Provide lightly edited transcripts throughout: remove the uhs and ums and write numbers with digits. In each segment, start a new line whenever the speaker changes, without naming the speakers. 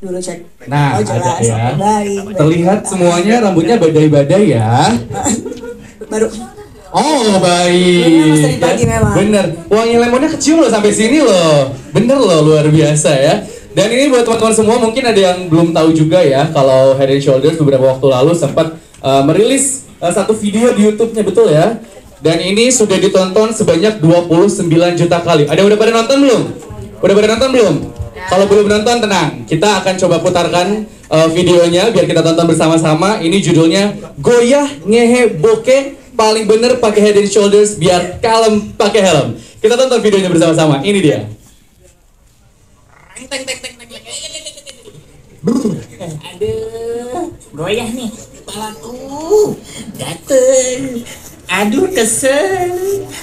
dulu cek.
Nah,
oh, jelas,
ada ya.
Baik.
Terlihat semuanya rambutnya badai-badai ya.
Baru.
Oh baik.
Mas dari pagi memang.
Bener. Wangi lemonnya kecium loh sampai sini loh. Bener loh, luar biasa ya. Dan ini buat teman-teman semua mungkin ada yang belum tahu juga ya kalau Head and Shoulders beberapa waktu lalu sempat merilis satu video di YouTube-nya, betul ya. Dan ini sudah ditonton sebanyak 29 juta kali. Ada udah pada nonton belum? Udah pada nonton belum? Kalau belum nonton tenang, kita akan coba putarkan videonya biar kita tonton bersama-sama. Ini judulnya Goyah Ngehe Bokeh paling bener pakai Head and Shoulders biar kalem pakai helm. Kita tonton videonya bersama-sama. Ini dia.
Aduh, goyah nih kepalaku, gatel. Aduh kesel,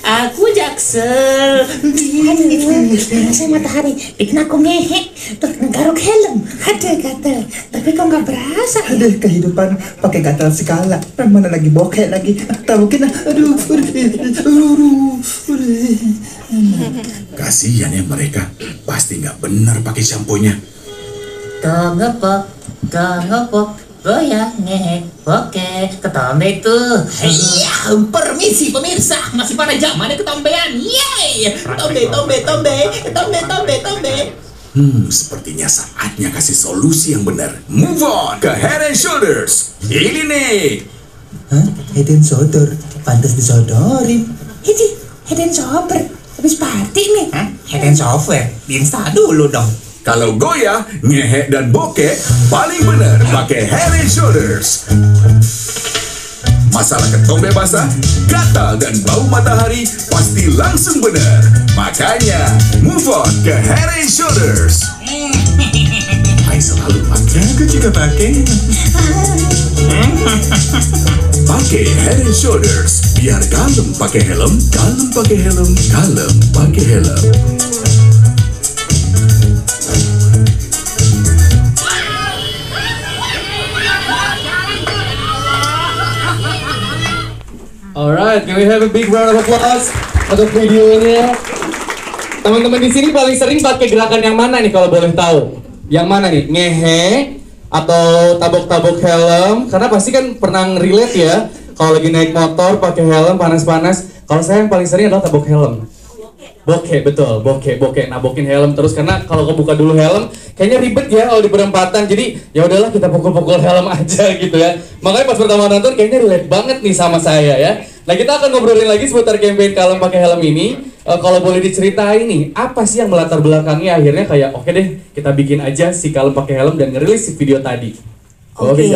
aku jaksel. Aduh, saya matahari, bikin aku ngehe, tuh ngegaruk helm. Aduh gatel, tapi kok nggak berasa?
Aduh, kehidupan pakai gatal segala. Mana lagi bokeh lagi. Tak mungkin. Aduh.
Kasihan ya mereka, pasti nggak benar pakai shampoo-nya.
Tongopok, goyah ngehe, oke, ketombe tuh. Iya, permisi pemirsa, masih pada zamannya ketombean. Yeay, tombe.
Sepertinya saatnya kasih solusi yang benar. Move on ke Head and Shoulders. Ini nih.
Hah? Head and shoulder? Pantas disodorin.
Ini head and shoulder, habis party nih. Head and shoulder, diinstal dulu dong.
Kalau goyah, ngehe dan bokeh paling benar pakai Head and Shoulders. Masalah ketombe basah, gatal dan bau matahari pasti langsung benar. Makanya move on ke Head and Shoulders. Hai selalu pakai.
Aku juga pakai.
Pakai Head and Shoulders biar kalem pakai helm, kalem pakai helm, kalem pakai helm.
Alright, can we have a big round of applause untuk videonya? Teman-teman di sini paling sering pakai gerakan yang mana nih kalau boleh tahu? Yang mana nih? Ngehe atau tabok-tabok helm? Karena pasti kan pernah relate ya. Kalau lagi naik motor pakai helm panas-panas. Kalau saya yang paling sering adalah tabok helm. Bokeh, betul, bokeh, nabokin helm terus karena kalau kebuka dulu helm kayaknya ribet ya kalau di perempatan, jadi ya udahlah kita pukul-pukul helm aja gitu ya. Makanya pas pertama nonton kayaknya relate banget nih sama saya ya. Nah kita akan ngobrolin lagi seputar campaign kalem pakai helm ini. Kalau boleh diceritain nih, apa sih yang melatar belakangnya akhirnya kayak oke deh kita bikin aja si kalem pakai helm dan ngerilis si video tadi.
Oke.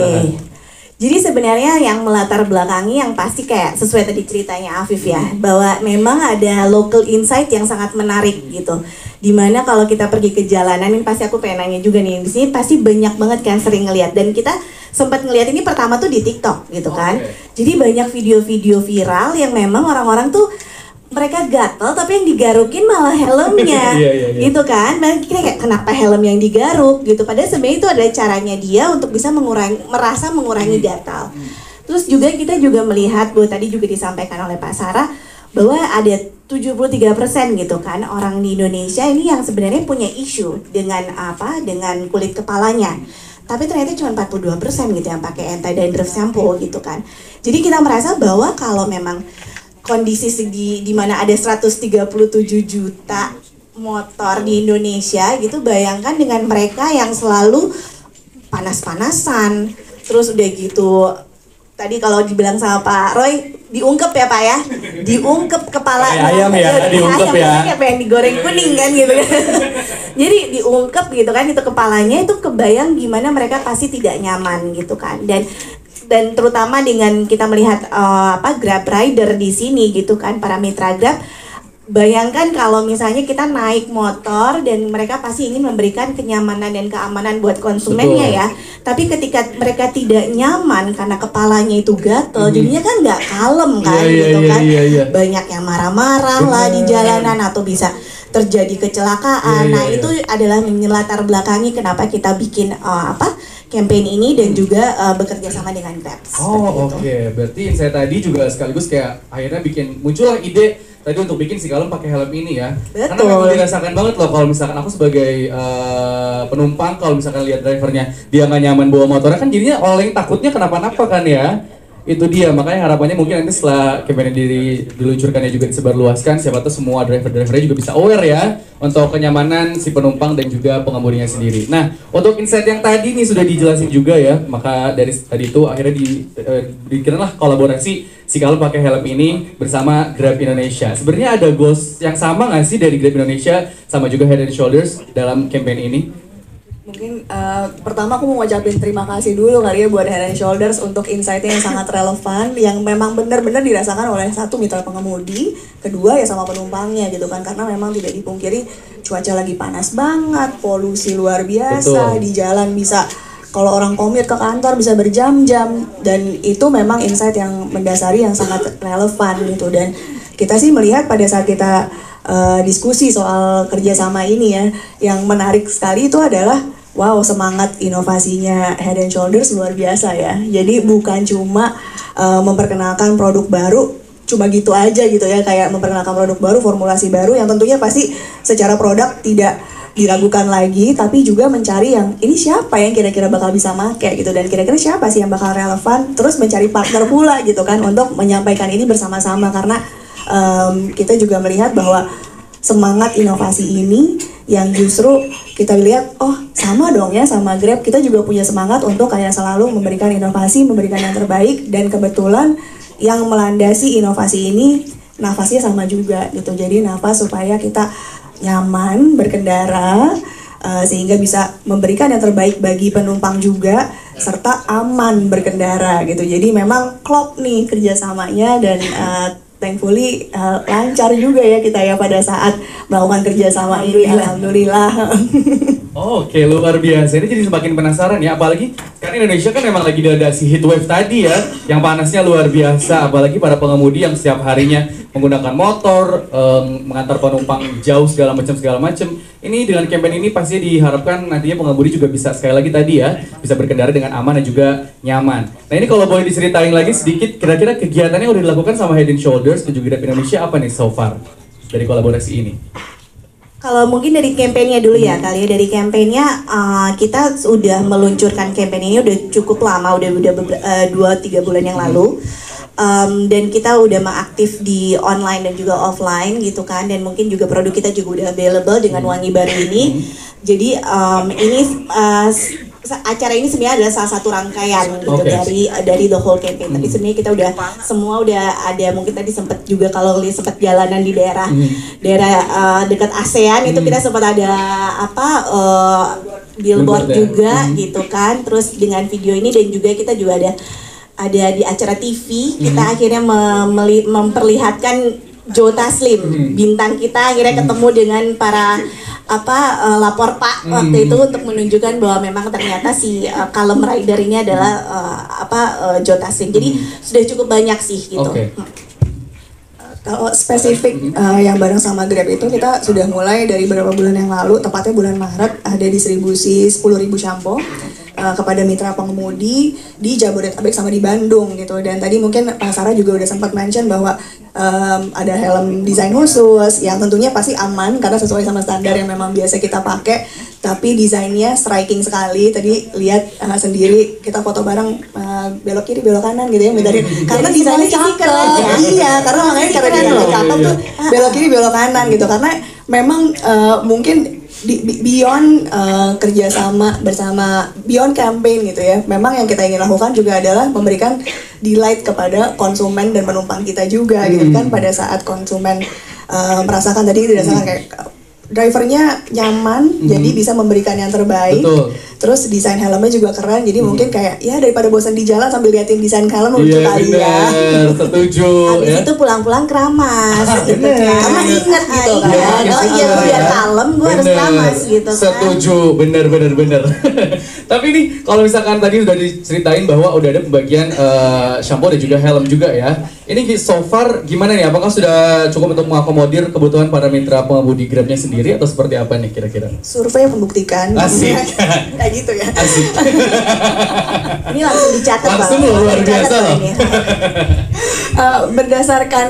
Jadi sebenarnya yang melatar belakangi yang pasti kayak sesuai tadi ceritanya Afif ya, bahwa memang ada local insight yang sangat menarik gitu. Dimana kalau kita pergi ke jalanan, ini pasti aku pengen nanya juga nih, di sini pasti banyak banget kan sering ngeliat, dan kita sempat ngeliat ini pertama tuh di TikTok gitu kan. Jadi banyak video-video viral yang memang orang-orang tuh mereka gatel tapi yang digarukin malah helmnya gitu kan. Dan kita kayak kenapa helm yang digaruk gitu, padahal sebenarnya itu ada caranya dia untuk bisa mengurangi gatal. Terus juga kita juga melihat bahwa tadi juga disampaikan oleh Pak Sarah bahwa ada 73% gitu kan orang di Indonesia ini yang sebenarnya punya isu dengan dengan kulit kepalanya. Tapi ternyata cuma 42% gitu yang pakai anti dandruff shampoo gitu kan. Jadi kita merasa bahwa kalau memang kondisi di mana ada 137 juta motor di Indonesia gitu, bayangkan dengan mereka yang selalu panas-panasan, terus udah gitu tadi kalau dibilang sama Pak Roy diungkep ya Pak ya, diungkep kepalanya
ayam ya, diungkep ya,
kayak pengen digoreng kuning kan gitu kan. Jadi diungkep gitu kan itu kepalanya, itu kebayang gimana mereka pasti tidak nyaman gitu kan. Dan terutama dengan kita melihat Grab rider di sini gitu kan, para mitra Grab, bayangkan kalau misalnya kita naik motor dan mereka pasti ingin memberikan kenyamanan dan keamanan buat konsumennya. Betul. Ya. Tapi ketika mereka tidak nyaman karena kepalanya itu gatel, jadinya kan nggak kalem kan gitu kan. Banyak yang marah-marah lah di jalanan atau bisa terjadi kecelakaan. Nah itu adalah menyelatar belakangi kenapa kita bikin campaign ini dan juga bekerja sama dengan Grab.
Oh oke. Berarti saya tadi juga sekaligus kayak akhirnya muncullah ide tadi untuk bikin si Kalem pakai helm ini ya. Karena
Betul.
memang dirasakan banget loh kalau misalkan aku sebagai penumpang, kalau misalkan lihat drivernya dia nggak nyaman bawa motornya kan jadinya oleng, takutnya kenapa-napa kan ya. Itu dia, makanya harapannya mungkin nanti setelah campaign ini diluncurkannya juga disebarluaskan, siapa tahu semua driver-drivernya juga bisa aware ya untuk kenyamanan si penumpang dan juga pengemudinya sendiri. Nah, untuk insight yang tadi nih sudah dijelasin juga ya, maka dari tadi itu akhirnya dibikinlah kolaborasi si Kalem pakai helm ini bersama Grab Indonesia. Sebenarnya ada goals yang sama nggak sih dari Grab Indonesia sama juga Head and Shoulders dalam campaign ini?
Mungkin pertama aku mau ngucapin terima kasih dulu kali ya buat Head and Shoulders untuk insight-nya yang sangat relevan, yang memang benar-benar dirasakan oleh satu mitra pengemudi, kedua ya sama penumpangnya gitu kan, karena memang tidak dipungkiri cuaca lagi panas banget, polusi luar biasa.
Betul.
Di jalan bisa kalau orang commute ke kantor bisa berjam-jam, dan itu memang insight yang mendasari yang sangat relevan gitu. Dan kita sih melihat pada saat kita diskusi soal kerjasama ini ya, yang menarik sekali itu adalah wow, semangat inovasinya Head and Shoulders luar biasa ya. Jadi bukan cuma memperkenalkan produk baru cuma gitu aja gitu ya, kayak memperkenalkan produk baru, formulasi baru yang tentunya pasti secara produk tidak diragukan lagi, tapi juga mencari yang ini siapa yang kira-kira bakal bisa make gitu, dan kira-kira siapa sih yang bakal relevan, terus mencari partner pula gitu kan untuk menyampaikan ini bersama-sama, karena kita juga melihat bahwa semangat inovasi ini yang justru kita lihat, oh sama dong ya sama Grab, kita juga punya semangat untuk kayak selalu memberikan inovasi, memberikan yang terbaik, dan kebetulan yang melandasi inovasi ini nafasnya sama juga gitu. Jadi nafas supaya kita nyaman berkendara, sehingga bisa memberikan yang terbaik bagi penumpang juga, serta aman berkendara gitu. Jadi memang klop nih kerjasamanya, dan thankfully lancar juga ya kita ya pada saat melakukan kerjasama ini, alhamdulillah.
Oke, luar biasa. Ini jadi semakin penasaran ya, apalagi sekarang Indonesia kan memang lagi ada si heat wave tadi ya, yang panasnya luar biasa, apalagi para pengemudi yang setiap harinya menggunakan motor, mengantar penumpang jauh segala macam. Ini dengan campaign ini pasti diharapkan nantinya pengemudi juga bisa sekali lagi tadi ya, bisa berkendara dengan aman dan juga nyaman. Nah ini kalau boleh diceritain lagi sedikit, kira-kira kegiatannya udah dilakukan sama Head and Shoulders dan juga Grab Indonesia apa nih so far dari kolaborasi ini?
Kalau mungkin dari kampanyenya dulu ya kali ya, dari kampanyenya kita sudah meluncurkan kampanye ini udah cukup lama, udah 2-3 bulan yang lalu. Dan kita udah mengaktif di online dan juga offline gitu kan, dan mungkin juga produk kita juga udah available dengan wangi baru ini. Jadi ini acara ini sebenarnya adalah salah satu rangkaian gitu dari the whole campaign. Tapi sebenarnya kita udah semua udah ada, mungkin tadi sempat juga kalau sempat jalanan di daerah dekat ASEAN itu kita sempat ada billboard juga gitu kan. Terus dengan video ini dan juga kita juga ada di acara TV, kita akhirnya memperlihatkan Joe Taslim, bintang kita akhirnya ketemu dengan para lapor Pak waktu itu untuk menunjukkan bahwa memang ternyata si Kalem Rider ini adalah Joe Taslim. Jadi sudah cukup banyak sih gitu.
Kalau spesifik yang bareng sama Grab itu kita sudah mulai dari beberapa bulan yang lalu, tepatnya bulan Maret, ada distribusi 10.000 shampoo kepada mitra pengemudi di Jabodetabek sama di Bandung gitu. Dan tadi mungkin Pak Sarah juga udah sempat mention bahwa ada helm desain khusus yang tentunya pasti aman karena sesuai sama standar yang memang biasa kita pakai, tapi desainnya striking sekali. Tadi lihat sendiri, kita foto bareng, belok kiri belok kanan gitu ya, karena desainnya cakep. Iya, karena makanya karena desainnya cakep tuh belok kiri belok kanan gitu, karena memang mungkin beyond kerjasama bersama, beyond campaign gitu ya, memang yang kita ingin lakukan juga adalah memberikan delight kepada konsumen dan penumpang kita juga gitu kan. Pada saat konsumen merasakan tadi dirasakan kayak drivernya nyaman, jadi bisa memberikan yang terbaik.
Betul.
Terus desain helmnya juga keren, jadi mungkin kayak ya daripada bosan di jalan sambil liatin desain helm lucu kali ya.
Iya, setuju.
Habis itu pulang-pulang keramas gitu kan. Karena inget gitu kan. Oh iya, gue biar kalem, gue harus keramas gitu kan.
Setuju, bener. Tapi nih kalau misalkan tadi udah diceritain bahwa udah ada pembagian shampoo dan juga helm juga ya. Ini so far gimana nih? Apakah sudah cukup untuk mengakomodir kebutuhan para mitra pengemudi Grabnya sendiri? sendiri atau seperti apa nih kira-kira?
Survei membuktikan.
Asik.
Kayak gitu ya.
Asik.
Ini langsung dicatat
Langsung
Bang.
luar
Dicatat
biasa loh.
ini.
Berdasarkan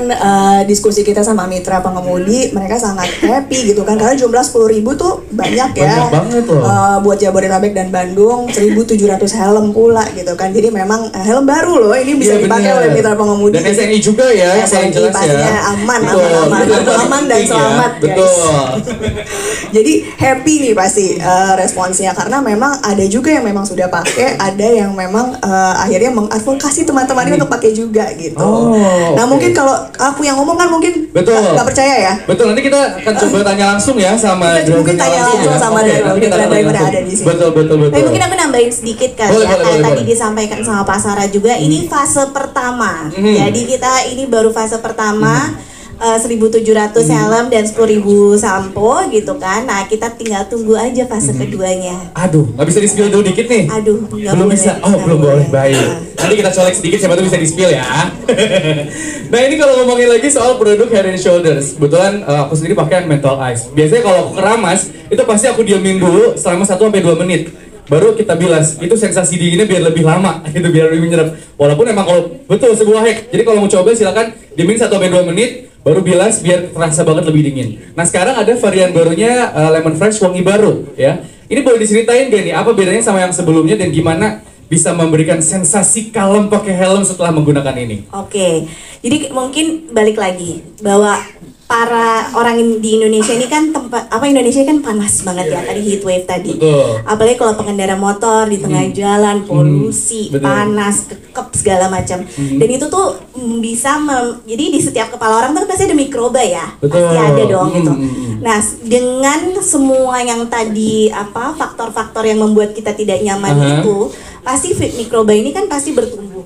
diskusi kita sama mitra pengemudi, mereka sangat happy gitu kan, karena jumlah 10.000 tuh banyak ya.
Banyak banget loh.
Buat Jabodetabek dan Bandung 1.700 helm pula gitu kan. Jadi memang helm baru loh, ini bisa
Iya,
dipakai
bener.
oleh mitra pengemudi.
Dan SNI juga ya, yang paling
SNI
jelas
pastinya
ya.
aman,
Betul.
aman, aman dan
Penting ya.
selamat guys.
Betul.
Jadi happy nih pasti responsnya, karena memang ada juga yang memang sudah pakai, ada yang memang akhirnya mengadvokasi teman-temannya untuk pakai juga gitu.
Oh,
Nah
oke.
mungkin kalau aku yang ngomong kan mungkin
Betul.
nggak percaya ya.
Betul, nanti kita akan coba tanya langsung ya sama
Kita mungkin
drivernya
tanya langsung
ya.
sama
Oke,
driver-
nanti kita
driver
tanya
yang
langsung.
ada di sini.
Betul, betul, betul.
Tapi mungkin aku nambahin sedikit kali
Boleh,
ya,
boleh,
kayak
boleh,
tadi
boleh.
disampaikan sama Pak Sarah juga, ini fase pertama.
Mhm.
Jadi kita ini baru fase pertama, 1.700 helm dan 10.000 sampo gitu kan. Nah kita tinggal tunggu aja fase keduanya.
Aduh, nggak bisa di-spill dulu dikit nih?
Aduh, nggak
belum
boleh,
bisa. Oh,
nggak
belum boleh.
boleh.
Baik. Nanti kita colek sedikit, siapa tuh bisa di-spill ya. Nah, ini kalau ngomongin lagi soal produk Head and Shoulders. Kebetulan aku sendiri pakai Menthol Ice. Biasanya kalau aku keramas, itu pasti aku diamin dulu selama 1-2 menit. Baru kita bilas, itu sensasi dinginnya biar lebih lama, gitu, biar lebih menyerap. Walaupun emang kalau betul sebuah hack. Jadi kalau mau coba silakan diamin 1-2 menit, baru bilas biar terasa banget lebih dingin. Nah sekarang ada varian barunya Lemon Fresh wangi baru ya. Ini boleh diceritain gak nih apa bedanya sama yang sebelumnya dan gimana bisa memberikan sensasi kalem pakai helm setelah menggunakan ini?
Oke, jadi mungkin balik lagi bahwa para orang di Indonesia ini kan Indonesia kan panas banget ya, tadi heat wave tadi.
Betul.
Apalagi kalau pengendara motor di tengah jalan, polusi,
betul.
panas, kekep segala macam. Dan itu tuh bisa jadi di setiap kepala orang tuh pasti ada mikroba ya.
Betul.
Pasti ada dong gitu.
Hmm.
Nah, dengan semua yang tadi faktor-faktor yang membuat kita tidak nyaman
Aha.
itu, pasti mikroba ini kan pasti bertumbuh.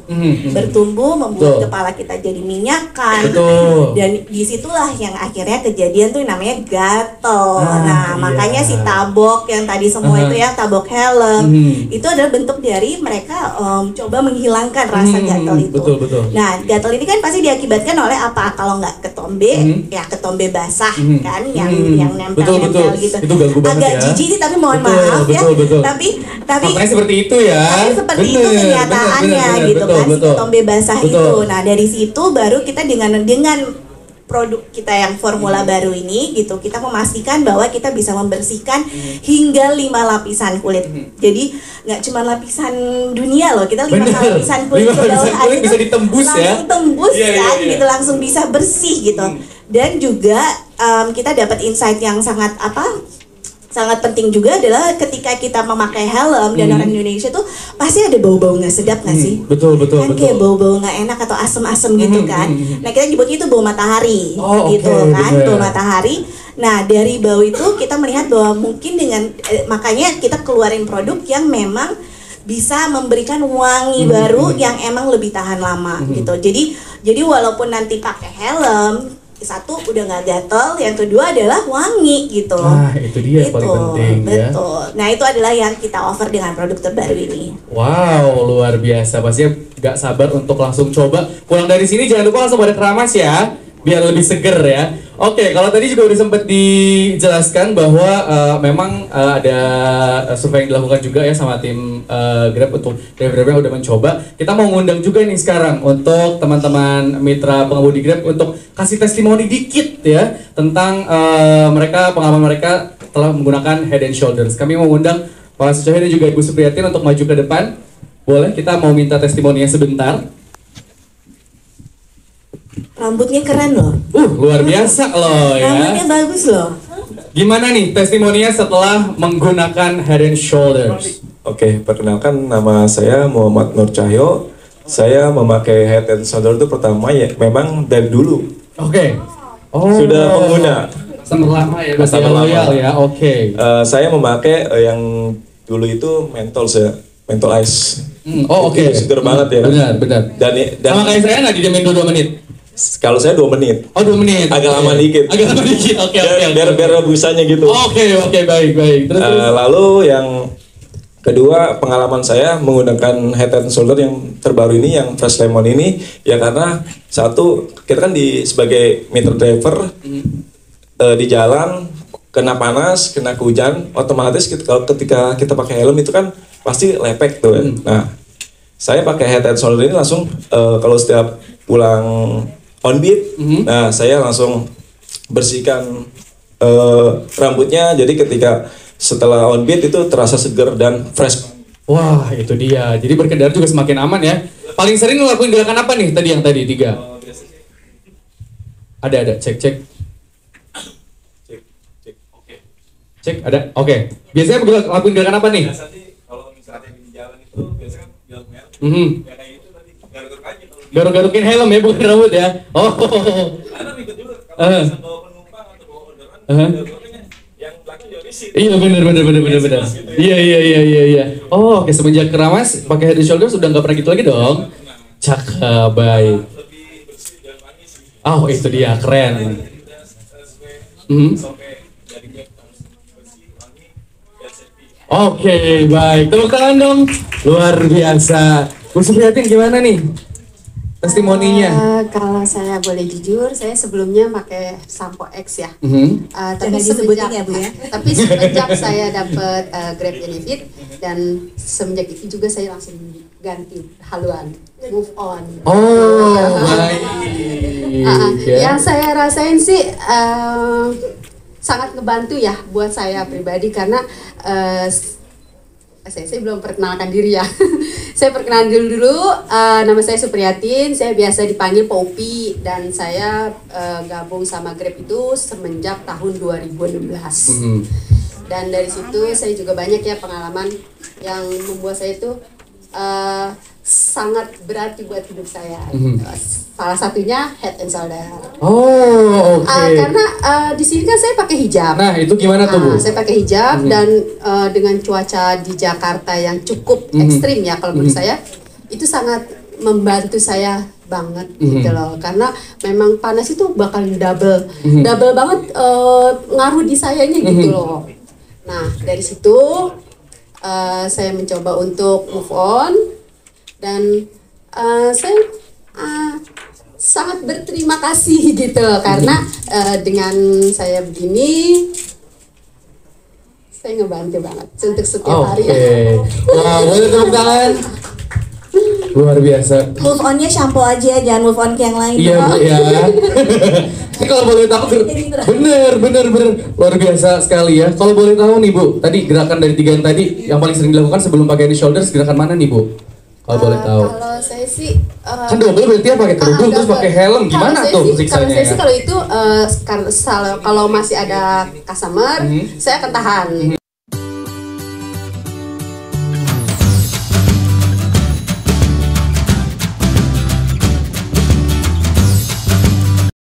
Bertumbuh membuat
Betul.
kepala kita jadi minyakan.
Betul.
Dan disitulah yang akhirnya kejadian tuh namanya gatel.
Ah,
Nah,
iya.
makanya si tabok yang tadi semua
Aha.
itu ya, tabok helm, itu adalah bentuk dari mereka coba menghilangkan rasa gatel itu.
Betul, betul.
Nah, gatel ini kan pasti diakibatkan oleh apa? Kalau nggak ketombe, ya ketombe basah kan, yang
Betul,
nempel-nempel
betul.
gitu.
Itu ganggu banget
Agak
ya.
jijik sih, tapi mohon
Betul,
maaf ya.
betul, betul.
Tapi
Makanya seperti itu ya.
tapi seperti itu
Bener,
kenyataannya
bener,
gitu
betul,
kan, si
betul.
ketombe basah
Betul.
itu. Nah dari situ baru kita dengan produk kita yang formula baru ini gitu, kita memastikan bahwa kita bisa membersihkan hingga 5 lapisan kulit. Jadi nggak cuma lapisan dunia loh, kita 5
Bener.
lapisan kulit
5
ke bawah
lapisan kulit
aja
bisa
tuh
ditembus ya.
langsung tembus
Iya, iya,
kan
iya.
gitu, langsung bisa bersih gitu. Dan juga kita dapat insight yang sangat sangat penting juga adalah ketika kita memakai helm dan orang Indonesia tuh pasti ada bau-bau nggak sedap nggak sih?
Betul, betul,
Kan
betul.
kayak bau-bau nggak enak atau asem-asem gitu kan. Nah kita nyebutnya itu bau matahari
Oh,
gitu
oke,
kan,
bener.
bau matahari. Nah dari bau itu kita melihat bahwa mungkin dengan makanya kita keluarin produk yang memang bisa memberikan wangi baru yang emang lebih tahan lama gitu. Jadi walaupun nanti pakai helm, satu udah nggak gatel, yang kedua adalah wangi gitu.
Nah, itu dia yang paling penting ya.
Betul. Nah itu adalah yang kita offer dengan produk terbaru ini.
Wow, luar biasa. Pastinya gak sabar untuk langsung coba. Pulang dari sini jangan lupa langsung pada keramas ya, biar lebih seger ya. Oke, kalau tadi juga udah sempat dijelaskan bahwa memang ada survei yang dilakukan juga ya sama tim Grab untuk driver-driver yang udah mencoba. Kita mau ngundang juga nih sekarang untuk teman-teman mitra pengemudi Grab untuk kasih testimoni dikit ya tentang pengalaman mereka telah menggunakan Head and Shoulders. Kami mau ngundang Pak Sucohi dan juga Ibu Supriyatin untuk maju ke depan. Boleh, kita mau minta testimoninya sebentar.
Rambutnya keren loh.
Luar biasa loh ya.
Rambutnya bagus loh.
Gimana nih testimoninya setelah menggunakan Head and Shoulders?
Oke, perkenalkan nama saya Muhammad Nur Cahyo. Saya memakai Head and Shoulder itu pertama ya memang dari dulu.
Oke. Oh.
Sudah pengguna.
Sama lama ya, berarti
Sama lama.
loyal ya. Oke.
Saya memakai yang dulu itu Menthol Ice.
Oh oke.
Itu seger banget ya.
Benar, benar.
Dan
Sama kayak saya nggak dijamin 2 menit.
kalau saya 2 menit.
Oh 2 menit.
Agak
Oke.
lama dikit.
Agak lama dikit. Oke oke.
Biar busanya gitu.
Oke baik. Terus.
Lalu yang kedua, pengalaman saya menggunakan Head and Shoulder yang terbaru ini, yang Fresh Lemon ini, ya karena satu, kita kan sebagai meter driver di jalan, kena panas, kena hujan, otomatis kalau ketika kita pakai helm itu kan pasti lepek tuh. Nah, saya pakai head and shoulder ini langsung kalau setiap pulang on beat, nah saya langsung bersihkan rambutnya. Jadi ketika setelah on beat itu terasa seger dan fresh.
Wah, itu dia. Jadi berkendara juga semakin aman ya. Paling sering ngelakuin gerakan apa nih tadi yang tadi 3? Ada, cek. Cek, ada. Oke. Biasanya ngelakuin gerakan apa nih?
Kalau misalnya di jalan itu biasanya kan jalan helm. Kayak itu tadi garuk-garuk aja.
Garuk-garukin helm ya, bukan rambut ya. Oh.
Karena ribet juga kalau bisa bawa penumpang atau bawa orderan, garuk-garuknya yang belakang juga risih.
Iya benar. Iya. Oh, oke, semenjak keramas pakai head and shoulder sudah nggak pernah gitu lagi dong. Cakep, baik.
Lebih bersih dan wangi sih.
Oh, itu dia, keren. Oke, baik. Tepuk tangan dong. Luar biasa. Bu Supriyatin gimana nih testimoninya?
Kalau saya boleh jujur, saya sebelumnya pakai sampo X ya. Tapi
Jangan disebutin
semenjak
ya, Bu, ya.
Tapi semenjak saya dapat Grab Benefit dan semenjak itu juga saya langsung ganti haluan, move on.
Oh, baik.
Yang saya rasain sih sangat ngebantu ya buat saya pribadi karena saya belum perkenalkan diri ya. Saya perkenalan dulu, nama saya Supriyatin, saya biasa dipanggil Popi dan saya gabung sama Grab itu semenjak tahun 2016. Dan dari situ saya juga banyak ya pengalaman yang membuat saya itu sangat berarti buat hidup saya. Salah satunya head and shoulder.
Oh, oke.
Karena di sini kan saya pakai hijab.
Nah, itu gimana tuh, Bu?
Saya pakai hijab dan dengan cuaca di Jakarta yang cukup ekstrim ya kalau menurut saya itu sangat membantu saya banget gitu loh. Karena memang panas itu bakal double banget ngaruh di sayanya gitu loh. Nah, dari situ saya mencoba untuk move on dan saya sangat berterima kasih gitu karena dengan saya begini saya ngebantu banget untuk setiap hari.
Wah, boleh tepuk tangan. Luar biasa.
Move on-nya shampoo aja, jangan move on ke yang lain.
Iya, Bu ya. Ini kalau boleh tahu, bener. Luar biasa sekali ya. Kalau boleh tahu nih, Bu, tadi gerakan dari 3 yang tadi yang paling sering dilakukan sebelum pakai head shoulders, gerakan mana nih, Bu? Kalau boleh tahu.
Kalau saya sih
Kan double berarti ya pakai kerudung terus pakai helm, gimana tuh siksanya?
Kalau saya sih kalau itu kalau masih ada customer, saya akan tahan.